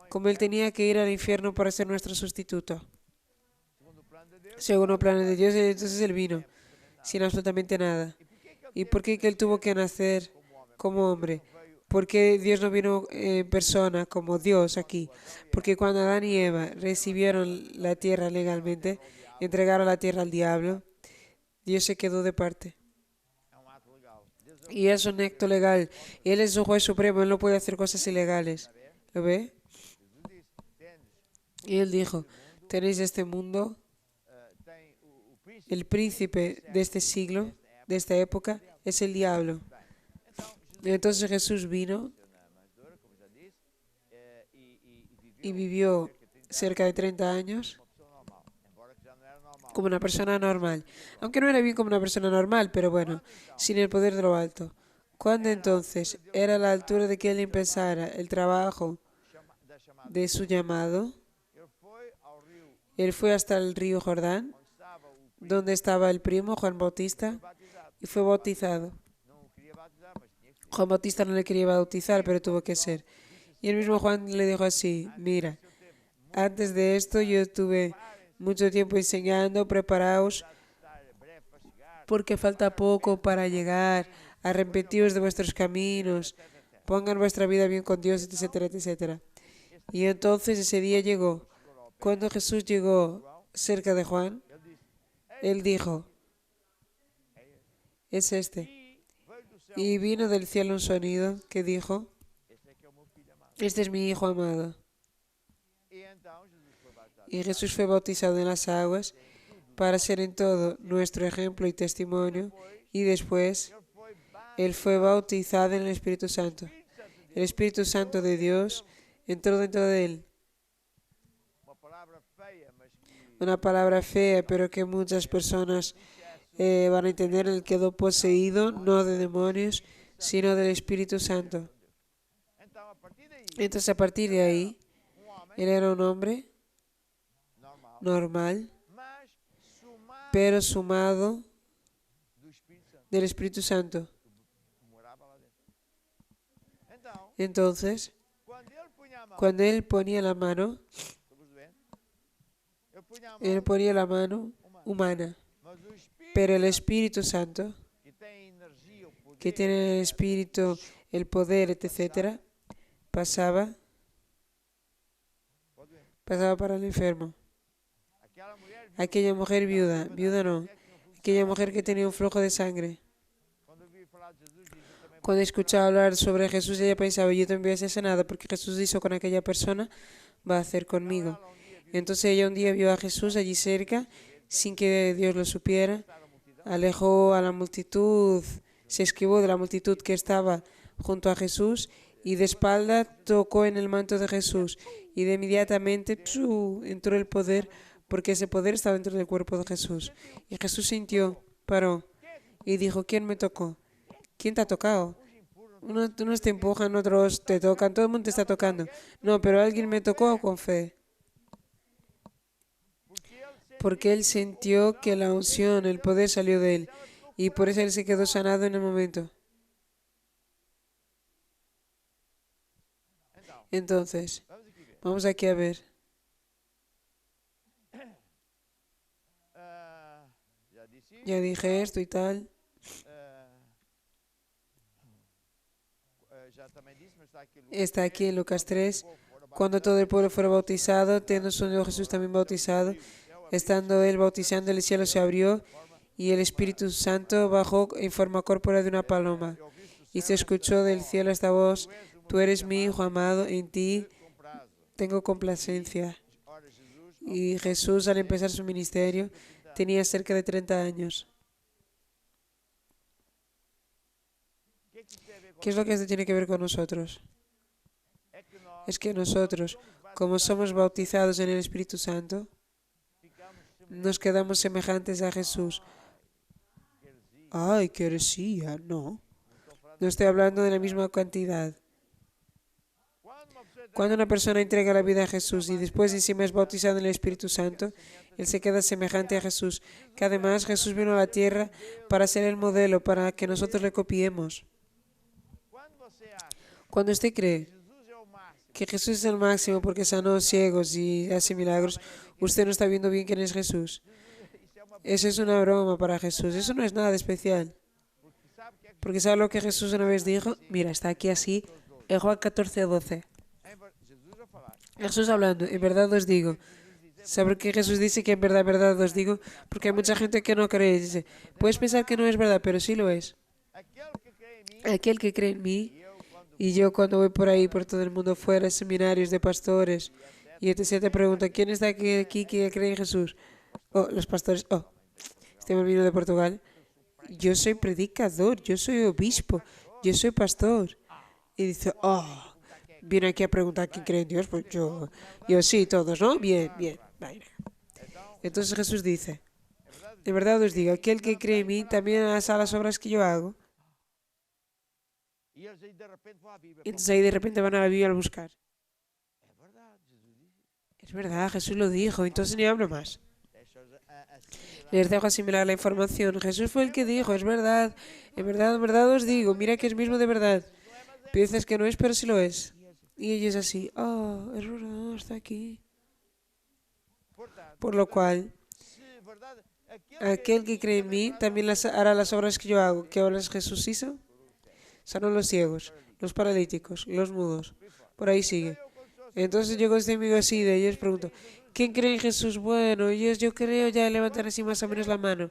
como Él tenía que ir al infierno para ser nuestro sustituto, según el plano de Dios, entonces Él vino, sin absolutamente nada. ¿Y por qué que Él tuvo que nacer como hombre? Porque Dios no vino en persona como Dios aquí. Porque cuando Adán y Eva recibieron la tierra legalmente, entregaron la tierra al diablo, Dios se quedó de parte. Y es un acto legal. Él es un juez supremo, Él no puede hacer cosas ilegales. ¿Lo ve? Y Él dijo, tenéis este mundo, el príncipe de este siglo, de esta época, es el diablo. Entonces Jesús vino y vivió cerca de 30 años como una persona normal. Aunque no era bien como una persona normal, pero bueno, sin el poder de lo alto. Cuando entonces era a la altura de que él empezara el trabajo de su llamado, él fue hasta el río Jordán, donde estaba el primo Juan Bautista, y fue bautizado. Juan Bautista no le quería bautizar, pero tuvo que ser. Y el mismo Juan le dijo así: mira, antes de esto yo estuve mucho tiempo enseñando, preparaos, porque falta poco para llegar, arrepentíos de vuestros caminos, pongan vuestra vida bien con Dios, etcétera, etcétera. Y entonces ese día llegó. Cuando Jesús llegó cerca de Juan, él dijo: es este. Y vino del cielo un sonido que dijo: este es mi Hijo amado. Y Jesús fue bautizado en las aguas para ser en todo nuestro ejemplo y testimonio. Y después él fue bautizado en el Espíritu Santo. El Espíritu Santo de Dios entró dentro de él. Una palabra fea, pero que muchas personas van a entender. Él quedó poseído no de demonios, sino del Espíritu Santo. Entonces, a partir de ahí, él era un hombre normal, pero sumado del Espíritu Santo. Entonces, cuando él ponía la mano humana, pero el Espíritu Santo, que tiene el Espíritu, el poder, etcétera, pasaba para el enfermo. Aquella mujer viuda no, aquella mujer que tenía un flujo de sangre. Cuando escuchaba hablar sobre Jesús, ella pensaba: yo también voy a ser sanada, porque Jesús hizo con aquella persona, va a hacer conmigo. Entonces ella un día vio a Jesús allí cerca, sin que Dios lo supiera, alejó a la multitud, se esquivó de la multitud que estaba junto a Jesús, y de espalda tocó en el manto de Jesús, y de inmediatamente entró el poder, porque ese poder estaba dentro del cuerpo de Jesús. Y Jesús sintió, paró, y dijo: ¿quién me tocó? ¿Quién te ha tocado? Unos te empujan, otros te tocan, todo el mundo te está tocando. No, pero alguien me tocó con fe. Porque él sintió que la unción, el poder salió de él, y por eso él se quedó sanado en el momento. Entonces, vamos aquí a ver. Ya dije esto y tal. Está aquí en Lucas 3. Cuando todo el pueblo fuera bautizado, teniendo su Hijo Jesús también bautizado, estando él bautizando, el cielo se abrió y el Espíritu Santo bajó en forma corpórea de una paloma. Y se escuchó del cielo esta voz: tú eres mi Hijo amado, en ti tengo complacencia. Y Jesús, al empezar su ministerio, tenía cerca de 30 años. ¿Qué es lo que esto tiene que ver con nosotros? Es que nosotros, como somos bautizados en el Espíritu Santo, nos quedamos semejantes a Jesús. ¡Ay, qué heresía! No. No estoy hablando de la misma cantidad. Cuando una persona entrega la vida a Jesús y después encima es bautizado en el Espíritu Santo, él se queda semejante a Jesús. Que además Jesús vino a la tierra para ser el modelo, para que nosotros le copiemos. Cuando usted cree que Jesús es el máximo porque sanó ciegos y hace milagros, usted no está viendo bien quién es Jesús. Eso es una broma para Jesús. Eso no es nada especial. Porque ¿sabe lo que Jesús una vez dijo? Mira, está aquí así, en Juan 14:12. Jesús hablando: en verdad os digo. ¿Sabe por qué Jesús dice que en verdad os digo? Porque hay mucha gente que no cree. Dice: puedes pensar que no es verdad, pero sí lo es. Aquel que cree en mí, y yo cuando voy por ahí, por todo el mundo, fuera, seminarios de pastores, y etc. te pregunta: ¿quién está aquí que cree en Jesús? Oh, los pastores. Oh, Esteban vino de Portugal. Yo soy predicador, yo soy obispo, yo soy pastor. Y dice, oh, viene aquí a preguntar quién cree en Dios. Pues yo sí, todos, ¿no? Bien, bien. Vale. Entonces Jesús dice, de verdad os digo, aquel que cree en mí también hará las obras que yo hago. Entonces ahí de repente van a la Biblia a buscar. Es verdad, Jesús lo dijo, entonces ni hablo más. Les dejo asimilar la información. Jesús fue el que dijo, es verdad, en verdad os digo, mira que es mismo de verdad. Piensas que no es, pero sí lo es. Y ellos así, oh, es verdad, está aquí. Por lo cual, aquel que cree en mí también hará las obras que yo hago. ¿Qué obras Jesús hizo? Sanó los ciegos, los paralíticos, los mudos. Por ahí sigue. Entonces yo con este amigo así de ellos pregunto, ¿quién cree en Jesús? Bueno, ellos yo creo, ya levantan así más o menos la mano.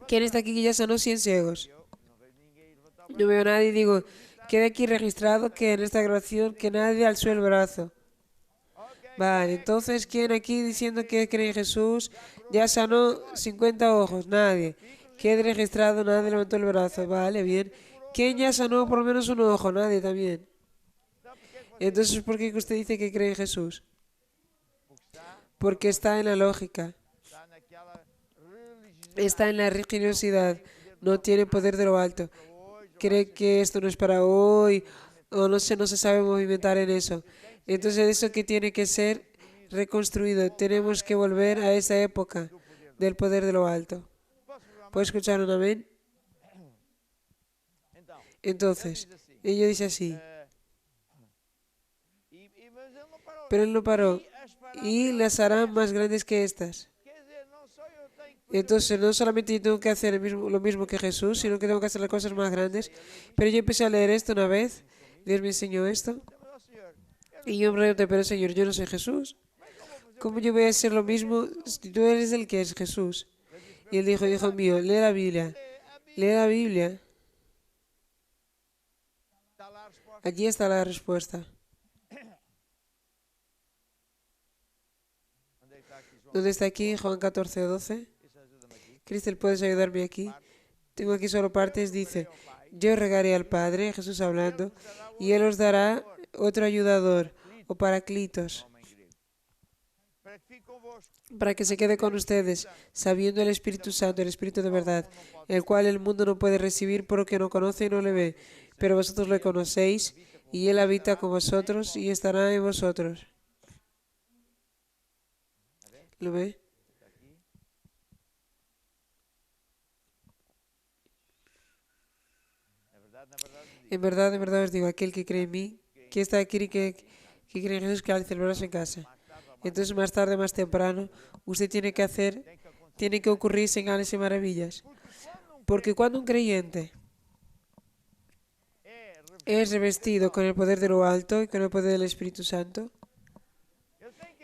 ¿Quién está aquí que ya sanó 100 ciegos? No veo a nadie y digo, queda aquí registrado que en esta grabación que nadie alzó el brazo. Vale, entonces, ¿quién aquí diciendo que cree en Jesús ya sanó 50 ojos? Nadie. Queda registrado, nadie levantó el brazo. Vale, bien. ¿Quién ya sanó por lo menos un ojo? Nadie también. Entonces, ¿por qué usted dice que cree en Jesús? Porque está en la lógica. Está en la religiosidad. No tiene poder de lo alto. Cree que esto no es para hoy, o no se sabe movimentar en eso. Entonces eso que tiene que ser reconstruido. Tenemos que volver a esa época del poder de lo alto. ¿Puedo escuchar un amén? Entonces, ella dice así. Pero él no paró. Y las harán más grandes que estas. Entonces, no solamente yo tengo que hacer lo mismo que Jesús, sino que tengo que hacer las cosas más grandes. Pero yo empecé a leer esto una vez. Dios me enseñó esto. Y yo me pregunté, pero Señor, yo no soy Jesús. ¿Cómo yo voy a hacer lo mismo si tú eres el que es Jesús? Y él dijo, hijo mío, lee la Biblia. Lee la Biblia. Allí está la respuesta. ¿Dónde está aquí? Juan 14:12. Cristel, ¿puedes ayudarme aquí? Tengo aquí solo partes. Dice, yo regaré al Padre, Jesús hablando, y Él os dará otro ayudador, o paraclitos, para que se quede con ustedes, sabiendo el Espíritu Santo, el Espíritu de verdad, el cual el mundo no puede recibir porque no conoce y no le ve, pero vosotros le conocéis, y Él habita con vosotros y estará en vosotros. ¿Lo ve? En verdad os digo, aquel que cree en mí, que está aquí y que cree en Jesús, que al celebrarse en casa. Entonces, más tarde, más temprano, usted tiene que ocurrir señales y maravillas. Porque cuando un creyente es revestido con el poder de lo alto y con el poder del Espíritu Santo,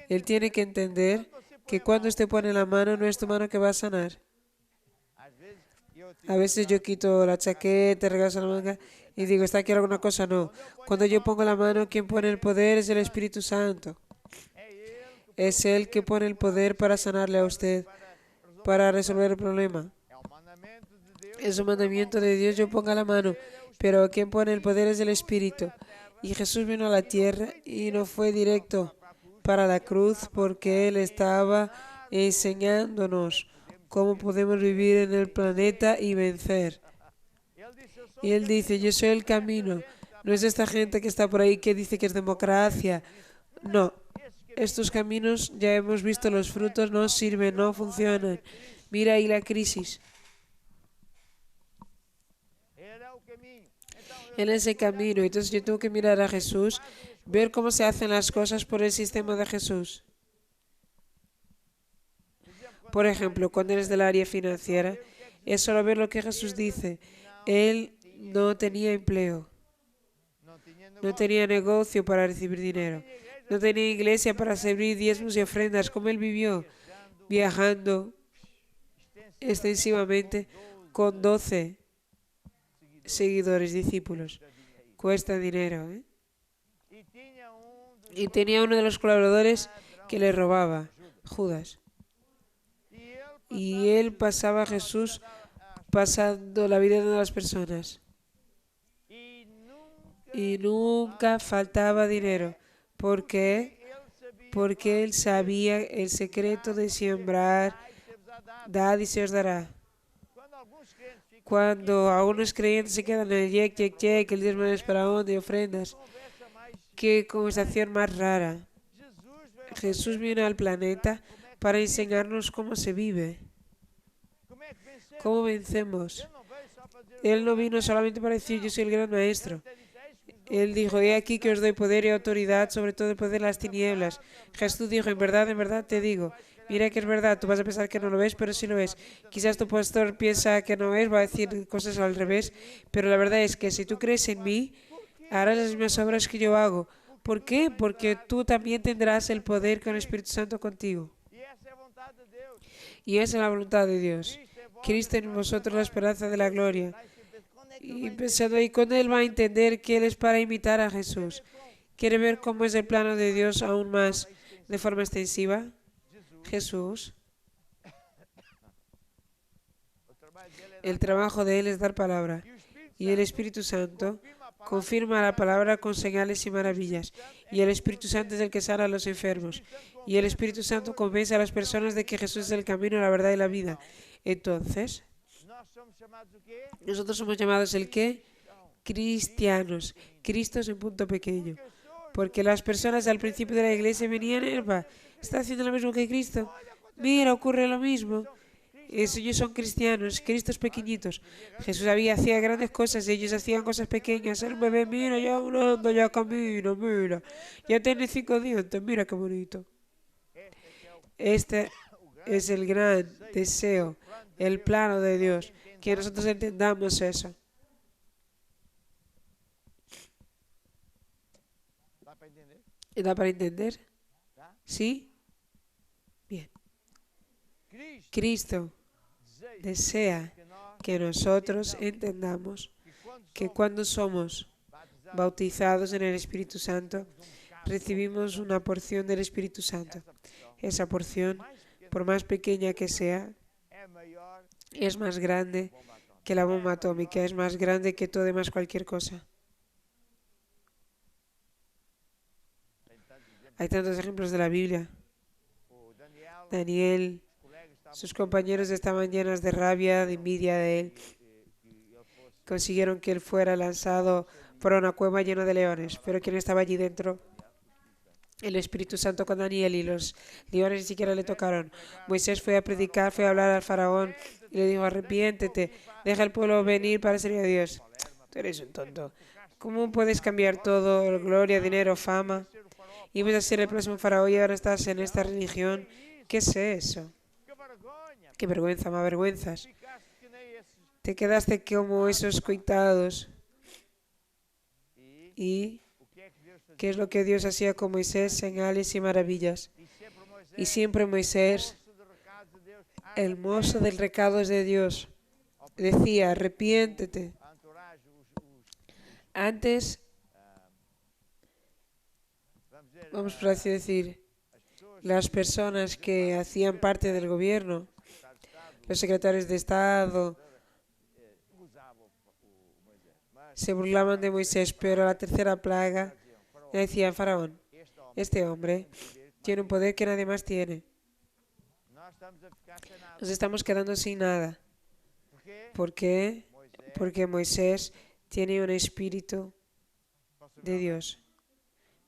él tiene que entender que cuando usted pone la mano, no es tu mano que va a sanar. A veces yo quito la chaqueta, regreso la manga y digo, ¿está aquí alguna cosa? No. Cuando yo pongo la mano, quien pone el poder es el Espíritu Santo. Es Él que pone el poder para sanarle a usted, para resolver el problema. Es un mandamiento de Dios, yo ponga la mano, pero quien pone el poder es el Espíritu. Y Jesús vino a la tierra y no fue directo para la cruz porque Él estaba enseñándonos cómo podemos vivir en el planeta y vencer. Y Él dice, yo soy el camino. No es esta gente que está por ahí que dice que es democracia. No, estos caminos ya hemos visto los frutos, no sirven, no funcionan. Mira ahí la crisis. En ese camino, entonces yo tengo que mirar a Jesús, ver cómo se hacen las cosas por el sistema de Jesús. Por ejemplo, cuando eres del área financiera, es solo ver lo que Jesús dice. Él no tenía empleo, no tenía negocio para recibir dinero, no tenía iglesia para servir diezmos y ofrendas, como él vivió, viajando extensivamente con 12 seguidores, discípulos. Cuesta dinero, ¿eh? Y tenía uno de los colaboradores que le robaba, Judas. Y él pasaba a Jesús pasando la vida de las personas. Y nunca faltaba dinero. ¿Por qué? Porque él sabía el secreto de sembrar, dad y se os dará. Cuando algunos creyentes se quedan en el yek, el diezmo es para de ofrendas, qué conversación más rara. Jesús vino al planeta para enseñarnos cómo se vive, cómo vencemos. Él no vino solamente para decir yo soy el gran maestro. Él dijo, he aquí que os doy poder y autoridad sobre todo el poder de las tinieblas. Jesús dijo, en verdad te digo. Mira que es verdad, tú vas a pensar que no lo ves, pero sí lo ves. Quizás tu pastor piensa que no ves, va a decir cosas al revés, pero la verdad es que si tú crees en mí, harás las mismas obras que yo hago. ¿Por qué? Porque tú también tendrás el poder con el Espíritu Santo contigo. Y esa es la voluntad de Dios. Cristo en vosotros la esperanza de la gloria. Y pensando ahí con él va a entender que él es para imitar a Jesús. ¿Quiere ver cómo es el plano de Dios aún más de forma extensiva? Jesús. El trabajo de él es dar palabra. Y el Espíritu Santo confirma la palabra con señales y maravillas. Y el Espíritu Santo es el que sana a los enfermos. Y el Espíritu Santo convence a las personas de que Jesús es el camino, la verdad y la vida. Entonces, nosotros somos llamados ¿el qué? Cristianos. Cristo es un punto pequeño. Porque las personas al principio de la iglesia venían, está haciendo lo mismo que Cristo. Mira, ocurre lo mismo. Ellos son cristianos, Cristos pequeñitos. Jesús hacía grandes cosas y ellos hacían cosas pequeñas. El bebé, mira, ya hablando, ya camina, mira. Ya tiene 5 dientes, mira qué bonito. Este es el gran deseo, el plano de Dios, que nosotros entendamos eso. ¿Da para entender? ¿Sí? Bien. Cristo desea que nosotros entendamos que cuando somos bautizados en el Espíritu Santo, recibimos una porción del Espíritu Santo. Esa porción, por más pequeña que sea, es más grande que la bomba atómica, es más grande que todo demás cualquier cosa. Hay tantos ejemplos de la Biblia. Daniel, sus compañeros estaban llenos de rabia, de envidia de él. Consiguieron que él fuera lanzado por una cueva llena de leones. Pero ¿quién estaba allí dentro? El Espíritu Santo con Daniel, y los leones ni siquiera le tocaron. Moisés fue a predicar, fue a hablar al faraón y le dijo, arrepiéntete, deja al pueblo venir para servir a Dios. Tú eres un tonto. ¿Cómo puedes cambiar todo, gloria, dinero, fama? Ibas a ser el próximo faraón y ahora estás en esta religión. ¿Qué es eso? Qué vergüenza, más vergüenzas. Te quedaste como esos coitados. ¿Y qué es lo que Dios hacía con Moisés? Señales y maravillas. Y siempre Moisés, el mozo del recado de Dios, decía, arrepiéntete. Antes, vamos por así decir, las personas que hacían parte del gobierno, los secretarios de Estado, se burlaban de Moisés, pero a la tercera plaga le decían, faraón, este hombre tiene un poder que nadie más tiene. Nos estamos quedando sin nada. ¿Por qué? Porque Moisés tiene un espíritu de Dios.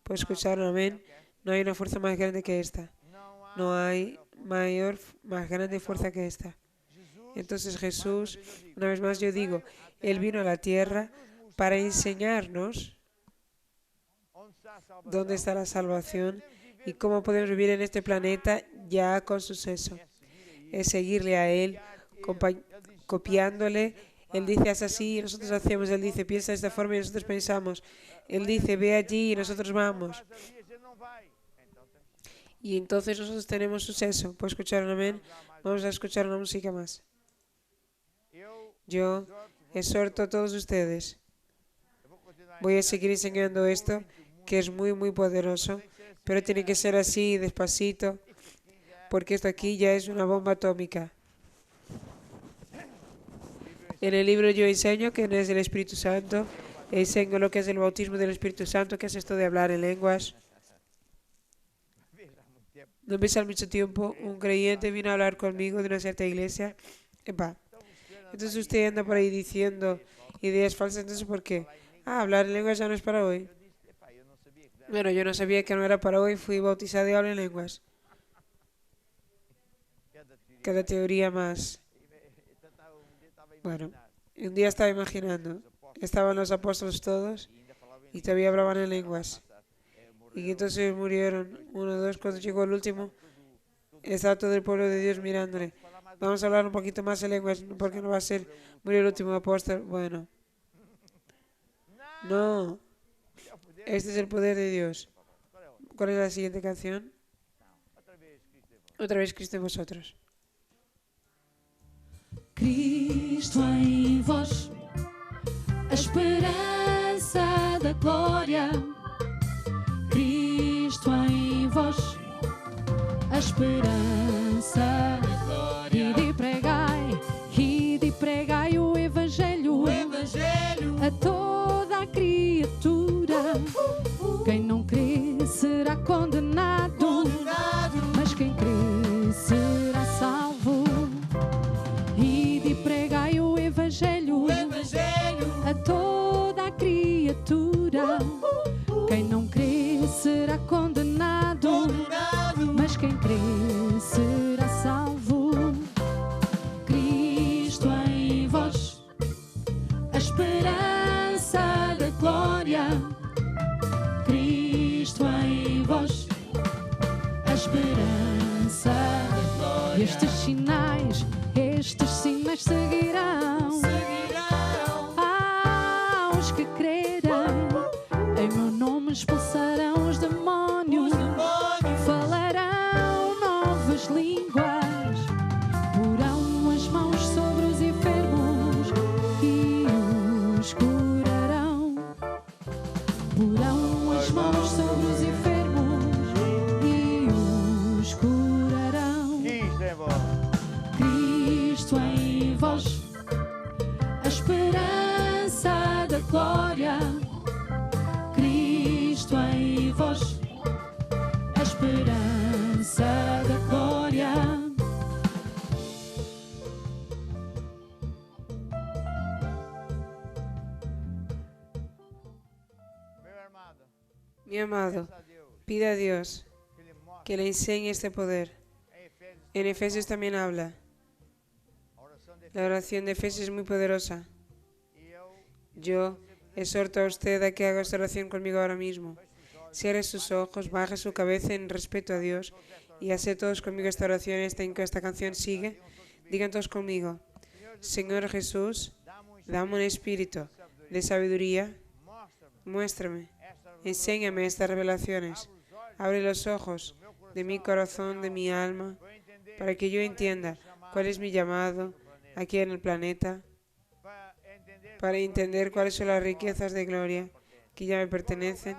¿Puedes escuchar? Amén. No hay una fuerza más grande que esta. No hay más grande fuerza que esta. Entonces Jesús, una vez más yo digo, Él vino a la tierra para enseñarnos dónde está la salvación y cómo podemos vivir en este planeta ya con suceso. Es seguirle a Él, copiándole. Él dice, haz así y nosotros hacemos. Él dice, piensa de esta forma y nosotros pensamos. Él dice, ve allí y nosotros vamos. Y entonces nosotros tenemos suceso. ¿Puedo escuchar un amén? Vamos a escuchar una música más. Yo exhorto a todos ustedes. Voy a seguir enseñando esto, que es muy, muy poderoso, pero tiene que ser así, despacito, porque esto aquí ya es una bomba atómica. En el libro yo enseño que es el Espíritu Santo, enseño lo que es el bautismo del Espíritu Santo, que es esto de hablar en lenguas. No me hace mucho tiempo, un creyente vino a hablar conmigo de una cierta iglesia. Epa. Entonces usted anda por ahí diciendo ideas falsas, entonces ¿por qué? Hablar en lenguas ya no es para hoy. Bueno, yo no sabía que no era para hoy, fui bautizado y hablo en lenguas. Cada teoría más. Bueno, un día estaba imaginando, estaban los apóstoles todos y todavía hablaban en lenguas. Y entonces murieron, 1, 2, cuando llegó el último, estaba todo el pueblo de Dios mirándole. Vamos a hablar un poquito más en lenguas, porque no va a ser, murió el último apóstol. Bueno, no, este es el poder de Dios. ¿Cuál es la siguiente canción? Otra vez Cristo en vosotros. Cristo em vós, a esperança da glória. Cristo em vós, a esperança da glória. Ide pregai o Evangelho, a toda a criatura. Quem não crê será condenado, mas quem crê será salvo. Ide pregai o Evangelho, a toda a criatura. Quem não crê será condenado, mas quem crê será salvo. Cristo em vós, a esperança da glória. Cristo em vós, a esperança da glória. Estes sinais seguirão aos que crerem. Em meu nome expulsarão os demónios, falarão novas línguas, porão as mãos sobre os enfermos e os curarão. Porão as mãos sobre os enfermos e os curarão. Cristo em vós, a esperança da glória. Cristo em vós, a esperança da glória. Mi amado, pida a Dios que le enseñe este poder. En Efesios también habla. La oración de Efesios es muy poderosa. Yo exhorto a usted a que haga esta oración conmigo ahora mismo. Cierre sus ojos, baje su cabeza en respeto a Dios y hace todos conmigo esta oración. Esta canción sigue. Digan todos conmigo. Señor Jesús, dame un espíritu de sabiduría. Muéstrame, enséñame estas revelaciones. Abre los ojos de mi corazón, de mi alma, para que yo entienda cuál es mi llamado aquí en el planeta, para entender cuáles son las riquezas de gloria que ya me pertenecen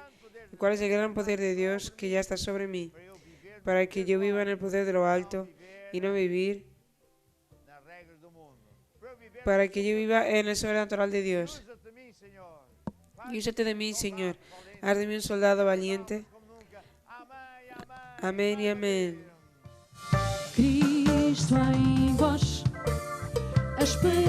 y cuál es el gran poder de Dios que ya está sobre mí, para que yo viva en el poder de lo alto y no vivir, para que yo viva en el sobrenatural de Dios. Y úsate de mí, Señor. Haz de mí un soldado valiente. Amén y amén. Cristo em vós, a esperança